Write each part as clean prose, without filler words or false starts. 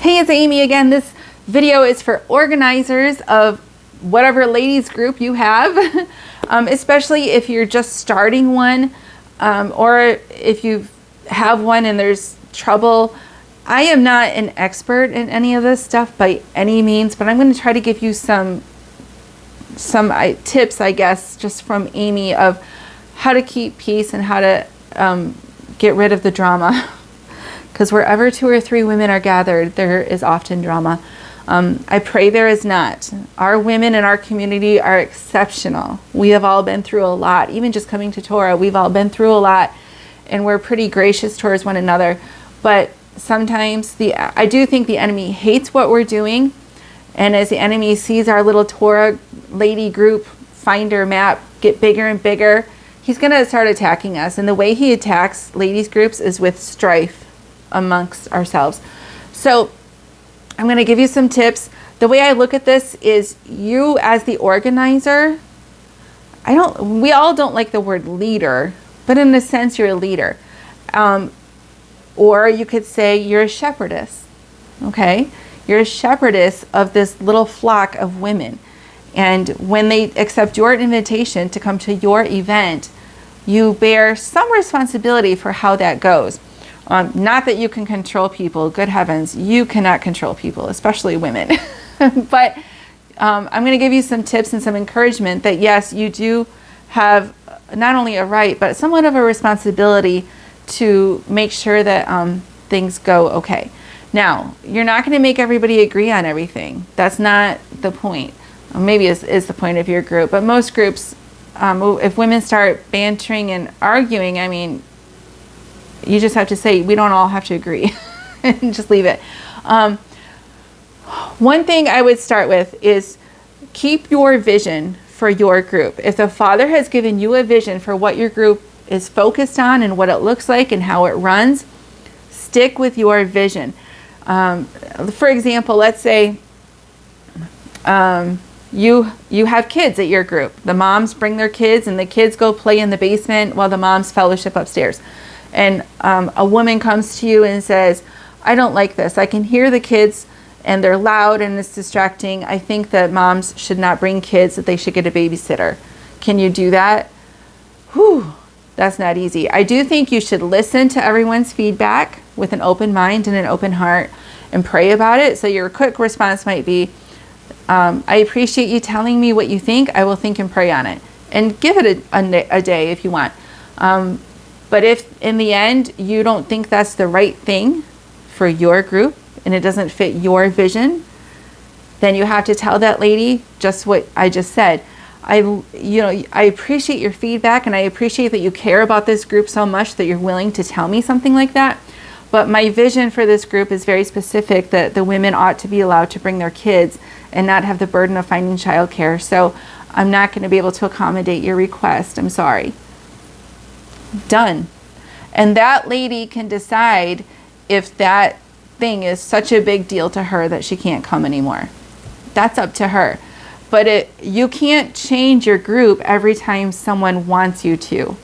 Hey, it's Amy again. This video is for organizers of whatever ladies group you have, especially if you're just starting one, or if you have one and there's trouble. I am not an expert in any of this stuff by any means, but I'm going to try to give you some tips, I guess, just from Amy of how to keep peace and how to get rid of the drama. Because wherever 2 or 3 women are gathered, there is often drama. I pray there is not. Our women in our community are exceptional. We have all been through a lot. Even just coming to Torah, we've all been through a lot, and we're pretty gracious towards one another. But sometimes I do think the enemy hates what we're doing, and as the enemy sees our little Torah lady group finder map get bigger and bigger, he's going to start attacking us. And the way he attacks ladies groups is with strife amongst ourselves. So I'm going to give you some tips. The way I look at this is, you as the organizer, we all don't like the word leader, but in a sense you're a leader. Or you could say you're a shepherdess. Okay? You're a shepherdess of this little flock of women. And when they accept your invitation to come to your event, you bear some responsibility for how that goes. Not that you can control people. Good heavens, you cannot control people, especially women. But I'm going to give you some tips and some encouragement that yes, you do have not only a right, but somewhat of a responsibility to make sure that things go okay. Now, you're not going to make everybody agree on everything. That's not the point. Maybe is the point of your group. But most groups, if women start bantering and arguing, I mean, you just have to say, we don't all have to agree and just leave it. One thing I would start with is keep your vision for your group. If the Father has given you a vision for what your group is focused on and what it looks like and how it runs, stick with your vision. For example, let's say you have kids at your group. The moms bring their kids and the kids go play in the basement while the moms fellowship upstairs. And a woman comes to you and says, I don't like this. I can hear the kids and they're loud and it's distracting. I think that moms should not bring kids, that they should get a babysitter. Can you do that? Whew, that's not easy. I do think you should listen to everyone's feedback with an open mind and an open heart and pray about it. So your quick response might be, I appreciate you telling me what you think. I will think and pray on it. And give it a day if you want. But if in the end you don't think that's the right thing for your group and it doesn't fit your vision, then you have to tell that lady just what I just said. I appreciate your feedback and I appreciate that you care about this group so much that you're willing to tell me something like that. But my vision for this group is very specific, that the women ought to be allowed to bring their kids and not have the burden of finding childcare. So I'm not going to be able to accommodate your request. I'm sorry. Done. And that lady can decide if that thing is such a big deal to her that she can't come anymore. That's up to her. But you can't change your group every time someone wants you to.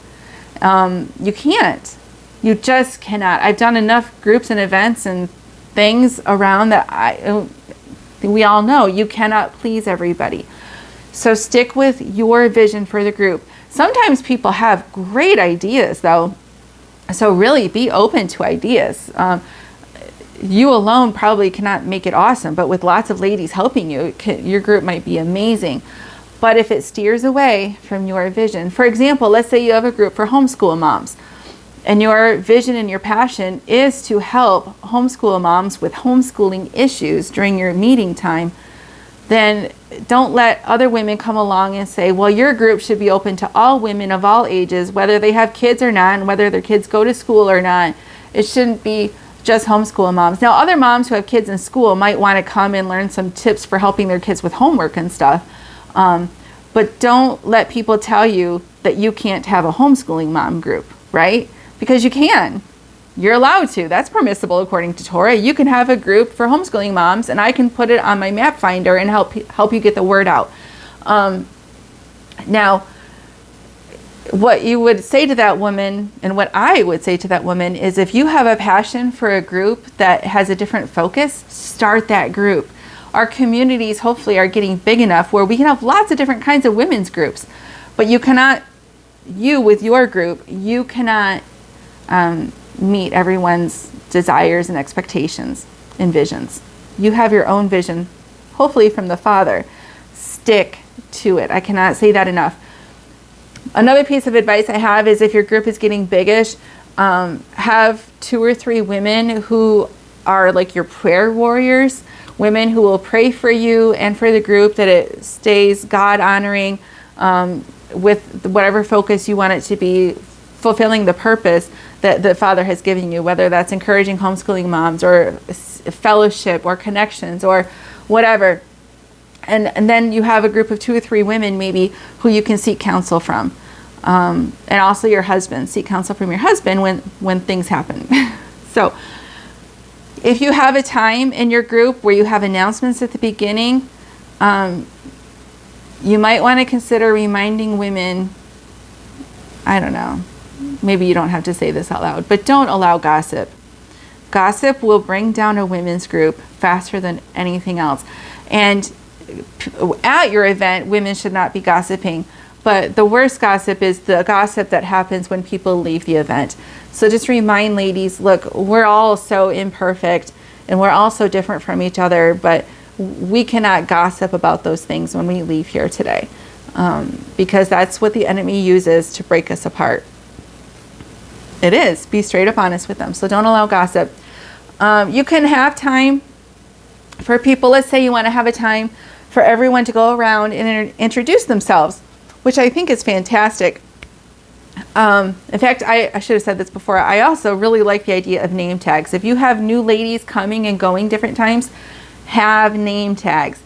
You can't. You just cannot. I've done enough groups and events and things around that we all know you cannot please everybody. So stick with your vision for the group. Sometimes people have great ideas, though, so really be open to ideas. You alone probably cannot make it awesome, but with lots of ladies helping you, your group might be amazing. But if it steers away from your vision, for example, let's say you have a group for homeschool moms, and your vision and your passion is to help homeschool moms with homeschooling issues during your meeting time, then don't let other women come along and say, well, your group should be open to all women of all ages, whether they have kids or not, and whether their kids go to school or not. It shouldn't be just homeschool moms. Now, other moms who have kids in school might want to come and learn some tips for helping their kids with homework and stuff. But don't let people tell you that you can't have a homeschooling mom group, right? Because you can. You're allowed to. That's permissible according to Torah. You can have a group for homeschooling moms, and I can put it on my map finder and help you get the word out. Now, what you would say to that woman, and what I would say to that woman, is if you have a passion for a group that has a different focus, start that group. Our communities hopefully are getting big enough where we can have lots of different kinds of women's groups, but you with your group, you cannot meet everyone's desires and expectations and visions. You have your own vision, hopefully from the Father. Stick to it. I cannot say that enough. Another piece of advice I have is if your group is getting biggish, have 2 or 3 women who are like your prayer warriors, women who will pray for you and for the group that it stays God honoring, with whatever focus you want it to be, fulfilling the purpose that the Father has given you, whether that's encouraging homeschooling moms or fellowship or connections or whatever. And then you have a group of 2 or 3 women maybe who you can seek counsel from. And also your husband. Seek counsel from your husband when things happen. So if you have a time in your group where you have announcements at the beginning, you might want to consider reminding women, I don't know, maybe you don't have to say this out loud, but don't allow gossip. Gossip will bring down a women's group faster than anything else. And at your event, women should not be gossiping. But the worst gossip is the gossip that happens when people leave the event. So just remind ladies, look, we're all so imperfect and we're all so different from each other, but we cannot gossip about those things when we leave here today, because that's what the enemy uses to break us apart. It is. Be straight up honest with them. So don't allow gossip. You can have time for people. Let's say you want to have a time for everyone to go around and introduce themselves, which I think is fantastic. In fact, I should have said this before. I also really like the idea of name tags. If you have new ladies coming and going different times, have name tags.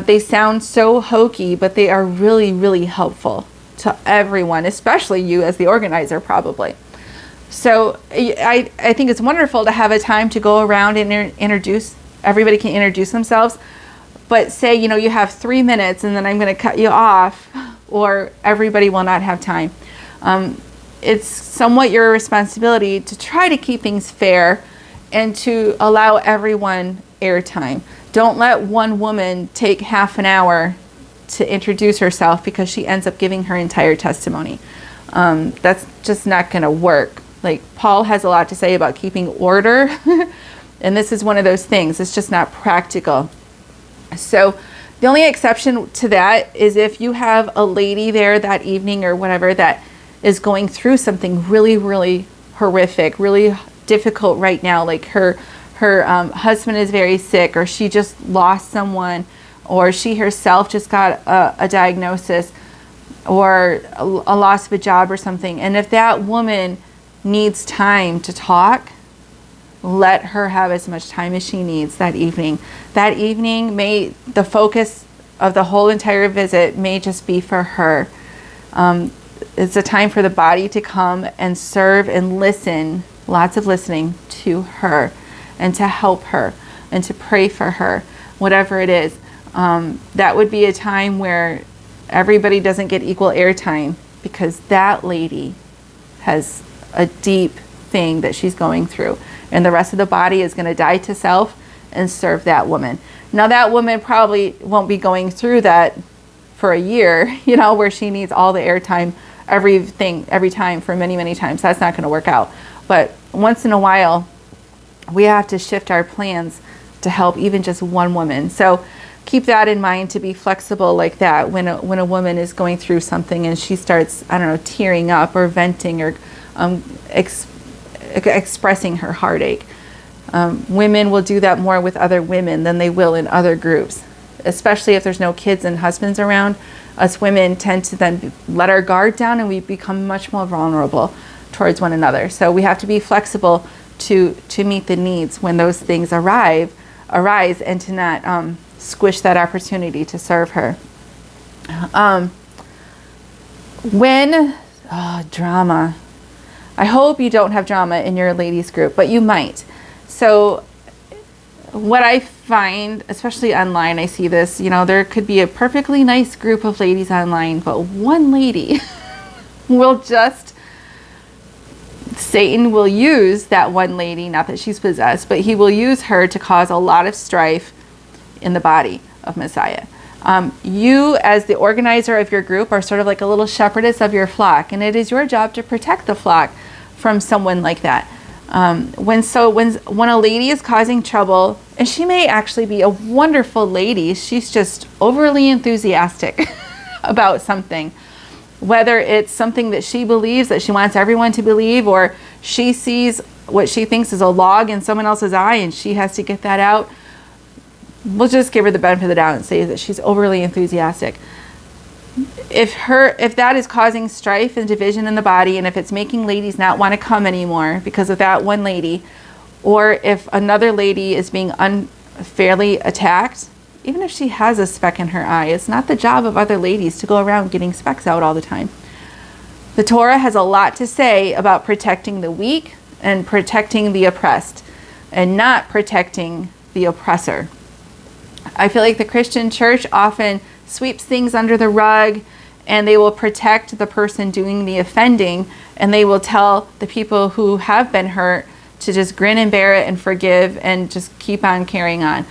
They sound so hokey, but they are really, really helpful to everyone, especially you as the organizer probably. So I think it's wonderful to have a time to go around and introduce. Everybody can introduce themselves, but say, you have 3 minutes and then I'm going to cut you off, or everybody will not have time. It's somewhat your responsibility to try to keep things fair and to allow everyone airtime. Don't let one woman take half an hour to introduce herself because she ends up giving her entire testimony. That's just not going to work. Like, Paul has a lot to say about keeping order, and this is one of those things. It's just not practical. So the only exception to that is if you have a lady there that evening or whatever that is going through something really, really horrific, really difficult right now, like her husband is very sick, or she just lost someone, or she herself just got a diagnosis, or a loss of a job or something. And if that woman needs time to talk, let her have as much time as she needs that evening. That evening, the focus of the whole entire visit may just be for her. It's a time for the body to come and serve and listen, lots of listening to her, and to help her and to pray for her, whatever it is. That would be a time where everybody doesn't get equal airtime, because that lady has a deep thing that she's going through, and the rest of the body is going to die to self and serve that woman. Now, that woman probably won't be going through that for a year, where she needs all the airtime, every time for many, many times. That's not going to work out. But once in a while, we have to shift our plans to help even just one woman. So keep that in mind, to be flexible like that when a woman is going through something and she starts, tearing up or venting or expressing her heartache. Women will do that more with other women than they will in other groups, especially if there's no kids and husbands around. Us women tend to then let our guard down, and we become much more vulnerable towards one another. So we have to be flexible to meet the needs when those things arise, and to not squish that opportunity to serve her. Drama. I hope you don't have drama in your ladies group, but you might. So what I find, especially online, I see this, there could be a perfectly nice group of ladies online, but one lady Satan will use that one lady, not that she's possessed, but he will use her to cause a lot of strife in the body of Messiah. You, as the organizer of your group, are sort of like a little shepherdess of your flock, and it is your job to protect the flock from someone like that. When a lady is causing trouble, and she may actually be a wonderful lady, she's just overly enthusiastic about something, whether it's something that she believes that she wants everyone to believe, or she sees what she thinks is a log in someone else's eye and she has to get that out. We'll just give her the benefit of the doubt and say that she's overly enthusiastic. If that is causing strife and division in the body, and if it's making ladies not want to come anymore because of that one lady, or if another lady is being unfairly attacked, even if she has a speck in her eye, it's not the job of other ladies to go around getting specks out all the time. The Torah has a lot to say about protecting the weak and protecting the oppressed, and not protecting the oppressor. I feel like the Christian church often sweeps things under the rug, and they will protect the person doing the offending, and they will tell the people who have been hurt to just grin and bear it and forgive and just keep on carrying on.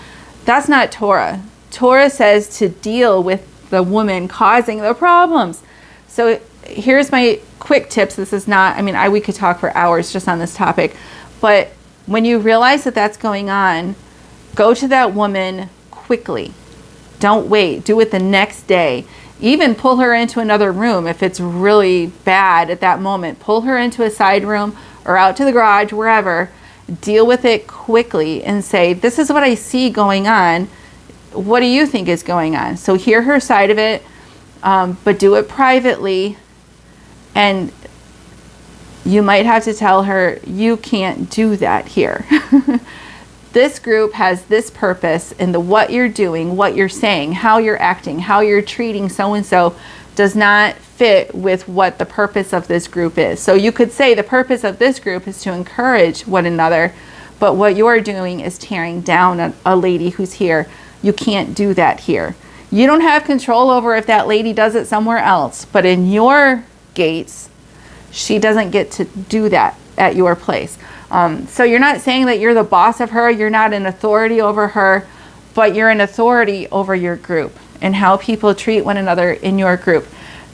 That's not Torah. Torah says to deal with the woman causing the problems. So here's my quick tips. This is not, we could talk for hours just on this topic, but when you realize that that's going on, go to that woman quickly. Don't wait. Do it the next day. Even pull her into another room if it's really bad at that moment. Pull her into a side room or out to the garage, wherever. Deal with it quickly and say, this is what I see going on. What do you think is going on? So hear her side of it, but do it privately. And you might have to tell her, you can't do that here. This group has this purpose, and what you're doing, what you're saying, how you're acting, how you're treating so-and-so does not fit with what the purpose of this group is. So you could say the purpose of this group is to encourage one another, but what you're doing is tearing down a lady who's here. You can't do that here. You don't have control over if that lady does it somewhere else, but in your gates, she doesn't get to do that at your place. So you're not saying that you're the boss of her, you're not an authority over her, but you're an authority over your group and how people treat one another in your group.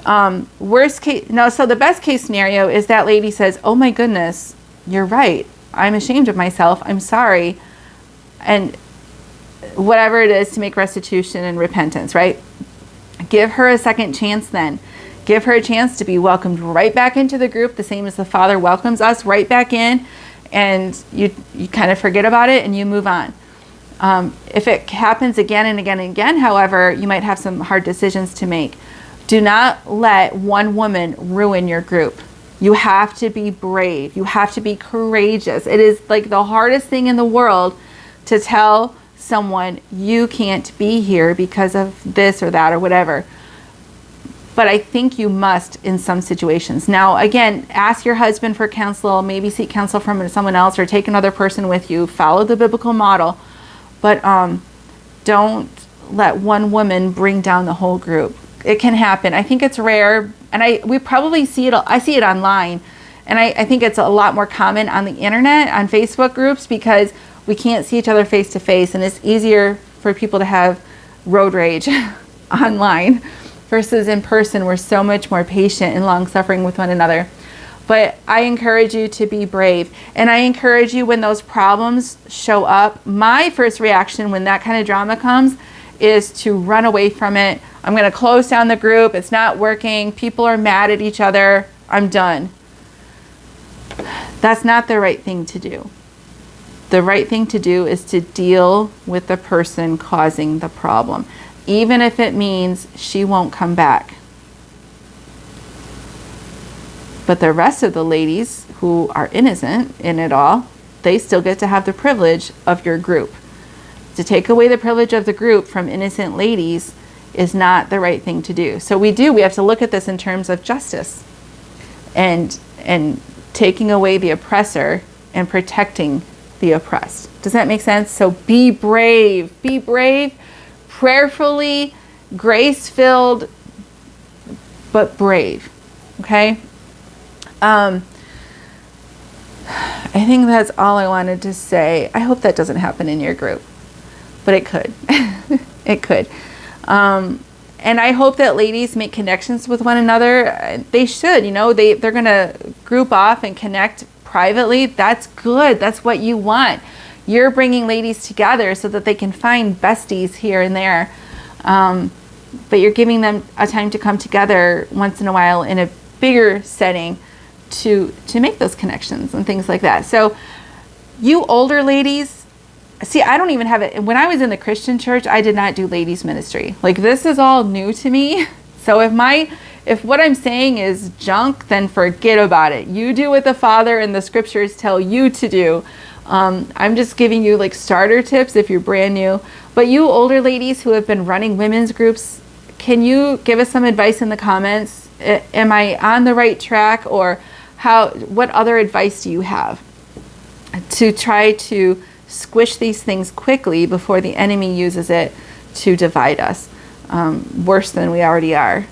So the best case scenario is that lady says, oh my goodness, you're right. I'm ashamed of myself. I'm sorry. And whatever it is to make restitution and repentance, right? Give her a second chance then. Give her a chance to be welcomed right back into the group, the same as the Father welcomes us right back in, and you kind of forget about it and you move on. If it happens again and again and again, however, you might have some hard decisions to make. Do not let one woman ruin your group. You have to be brave. You have to be courageous. It is like the hardest thing in the world to tell someone you can't be here because of this or that or whatever. But I think you must in some situations. Now, again, ask your husband for counsel, maybe seek counsel from someone else, or take another person with you. Follow the biblical model. But don't let one woman bring down the whole group. It can happen. I think it's rare, and we probably see it. I see it online, and I think it's a lot more common on the internet, on Facebook groups, because we can't see each other face to face, and it's easier for people to have road rage online versus in person. We're so much more patient and long-suffering with one another. But I encourage you to be brave. And I encourage you, when those problems show up, my first reaction when that kind of drama comes is to run away from it. I'm going to close down the group. It's not working. People are mad at each other. I'm done. That's not the right thing to do. The right thing to do is to deal with the person causing the problem, even if it means she won't come back. But the rest of the ladies who are innocent in it all, they still get to have the privilege of your group. To take away the privilege of the group from innocent ladies is not the right thing to do. So we have to look at this in terms of justice and taking away the oppressor and protecting the oppressed. Does that make sense? So be brave, prayerfully, grace-filled, but brave. Okay? I think that's all I wanted to say. I hope that doesn't happen in your group, but it could. It could. And I hope that ladies make connections with one another. They should, they're going to group off and connect privately. That's good. That's what you want. You're bringing ladies together so that they can find besties here and there. But you're giving them a time to come together once in a while in a bigger setting to make those connections and things like that. So you older ladies, see, I don't even have it. When I was in the Christian church, I did not do ladies ministry. Like, this is all new to me. So if what I'm saying is junk, then forget about it. You do what the Father and the scriptures tell you to do. I'm just giving you like starter tips if you're brand new. But you older ladies who have been running women's groups, can you give us some advice in the comments? Am I on the right track, or what other advice do you have to try to squish these things quickly before the enemy uses it to divide us worse than we already are?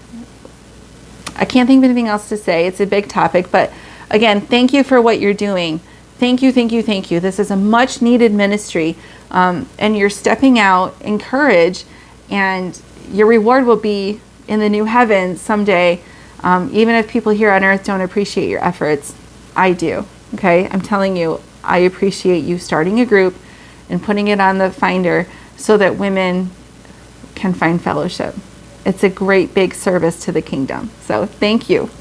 I can't think of anything else to say. It's a big topic, but again, thank you for what you're doing. Thank you, thank you, thank you. This is a much needed ministry, and you're stepping out in courage, and your reward will be in the new heavens someday. Even if people here on earth don't appreciate your efforts, I do. Okay, I'm telling you, I appreciate you starting a group and putting it on the Finder so that women can find fellowship. It's a great big service to the kingdom. So thank you.